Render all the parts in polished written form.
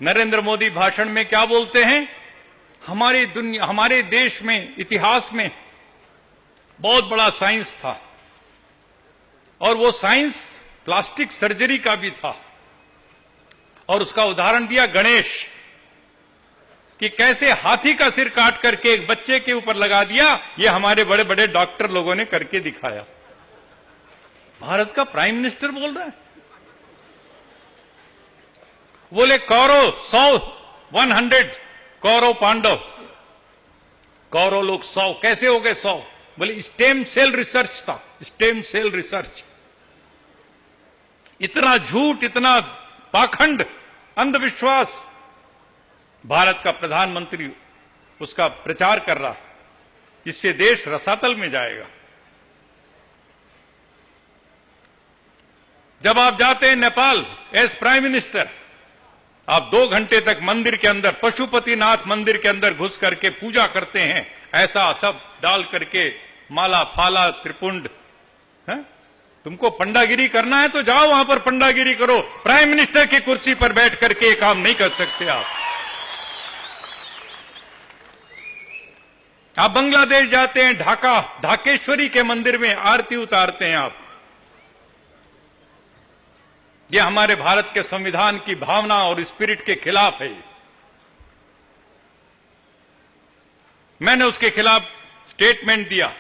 नरेंद्र मोदी भाषण में क्या बोलते हैं? हमारे देश में, इतिहास में बहुत बड़ा साइंस था, और वो साइंस प्लास्टिक सर्जरी का भी था। और उसका उदाहरण दिया गणेश, कि कैसे हाथी का सिर काट करके एक बच्चे के ऊपर लगा दिया, ये हमारे बड़े बड़े डॉक्टर लोगों ने करके दिखाया। भारत का प्राइम मिनिस्टर बोल रहा है। बोले कौरव 100 कौरव पांडव, कौरव लोग 100 कैसे हो गए 100? बोले स्टेम सेल रिसर्च था, स्टेम सेल रिसर्च। इतना झूठ, इतना पाखंड, अंधविश्वास भारत का प्रधानमंत्री उसका प्रचार कर रहा, इससे देश रसातल में जाएगा। जब आप जाते हैं नेपाल एज प्राइम मिनिस्टर, आप 2 घंटे तक मंदिर के अंदर, पशुपतिनाथ मंदिर के अंदर घुस करके पूजा करते हैं, ऐसा सब डाल करके, माला फाला त्रिपुंड। तुमको पंडागिरी करना है तो जाओ वहां पर पंडागिरी करो, प्राइम मिनिस्टर की कुर्सी पर बैठ करके ये काम नहीं कर सकते आप बांग्लादेश जाते हैं, ढाकेश्वरी के मंदिर में आरती उतारते हैं आप। ये हमारे भारत के संविधान की भावना और स्पिरिट के खिलाफ है। मैंने उसके खिलाफ स्टेटमेंट दिया,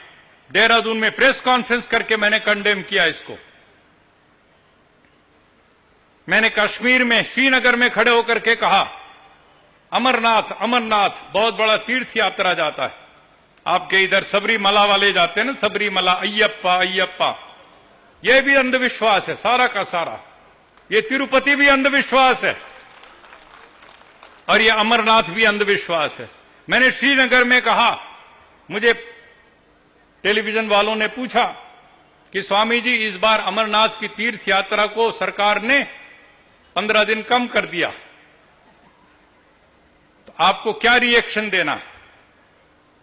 देहरादून में प्रेस कॉन्फ्रेंस करके मैंने कंडेम किया इसको। मैंने कश्मीर में, श्रीनगर में खड़े होकर के कहा, अमरनाथ अमरनाथ बहुत बड़ा तीर्थ यात्रा जाता है। आपके इधर सबरीमला वाले जाते हैं ना, सबरीमला, अय्यप्पा अय्यप्पा, यह भी अंधविश्वास है सारा का सारा। ये तिरुपति भी अंधविश्वास है और ये अमरनाथ भी अंधविश्वास है। मैंने श्रीनगर में कहा, मुझे टेलीविजन वालों ने पूछा कि स्वामी जी इस बार अमरनाथ की तीर्थ यात्रा को सरकार ने 15 दिन कम कर दिया, तो आपको क्या रिएक्शन देना?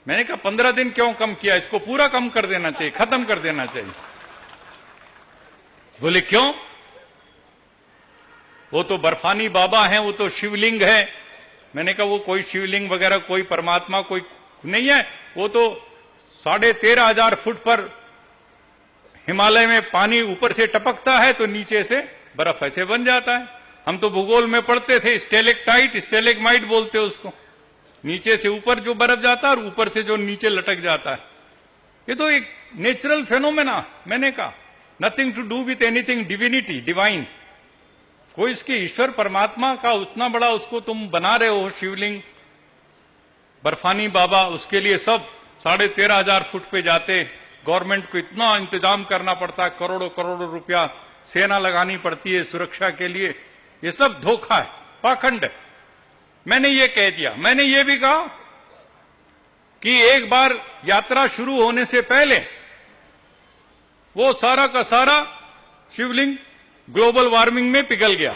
मैंने कहा 15 दिन क्यों कम किया, इसको पूरा कम कर देना चाहिए, खत्म कर देना चाहिए। बोले क्यों? वो तो बर्फानी बाबा हैं, वो तो शिवलिंग है। मैंने कहा वो कोई शिवलिंग वगैरह, कोई परमात्मा कोई नहीं है, वो तो 13,500 फुट पर हिमालय में पानी ऊपर से टपकता है तो नीचे से बर्फ ऐसे बन जाता है। हम तो भूगोल में पढ़ते थे, स्टेलेक्टाइट स्टेलेग्माइट बोलते उसको, नीचे से ऊपर जो बर्फ जाता है और ऊपर से जो नीचे लटक जाता है। ये तो एक नेचुरल फेनोमेना। मैंने कहा nothing to do with anything divinity divine. कोई इसके ईश्वर परमात्मा का उतना बड़ा उसको तुम बना रहे हो शिवलिंग, बर्फानी बाबा, उसके लिए सब 13,500 फुट पे जाते। गवर्नमेंट को इतना इंतजाम करना पड़ता है, करोड़ों करोड़ों रुपया सेना लगानी पड़ती है सुरक्षा के लिए। ये सब धोखा है, पाखंड है। मैंने ये कह दिया। मैंने ये भी कहा कि एक बार यात्रा शुरू होने से पहले वो सारा का सारा शिवलिंग ग्लोबल वार्मिंग में पिघल गया,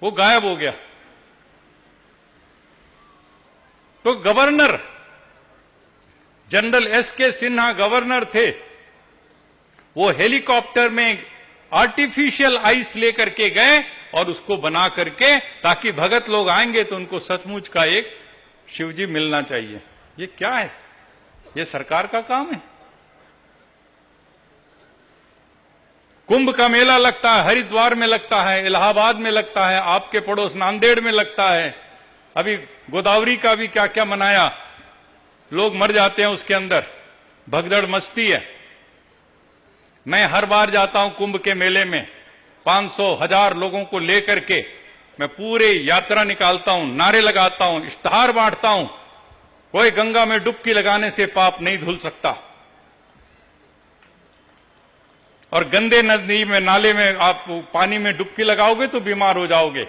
वो गायब हो गया। तो governor general SK. Sinha governor थे, वो हेलीकॉप्टर में आर्टिफिशियल आइस लेकर के गए और उसको बना करके, ताकि भगत लोग आएंगे तो उनको सचमुच का एक शिवजी मिलना चाहिए। ये क्या है? ये सरकार का काम है। कुंभ का मेला लगता है, हरिद्वार में लगता है, इलाहाबाद में लगता है, आपके पड़ोस नांदेड़ में लगता है। अभी गोदावरी का भी क्या क्या मनाया, लोग मर जाते हैं उसके अंदर, भगदड़ मस्ती है। मैं हर बार जाता हूं कुंभ के मेले में, 500 1000 लोगों को लेकर के मैं पूरे यात्रा निकालता हूं, नारे लगाता हूं, इश्तहार बांटता हूं, कोई गंगा में डुबकी लगाने से पाप नहीं धुल सकता। और गंदे नदी में, नाले में आप पानी में डुबकी लगाओगे तो बीमार हो जाओगे।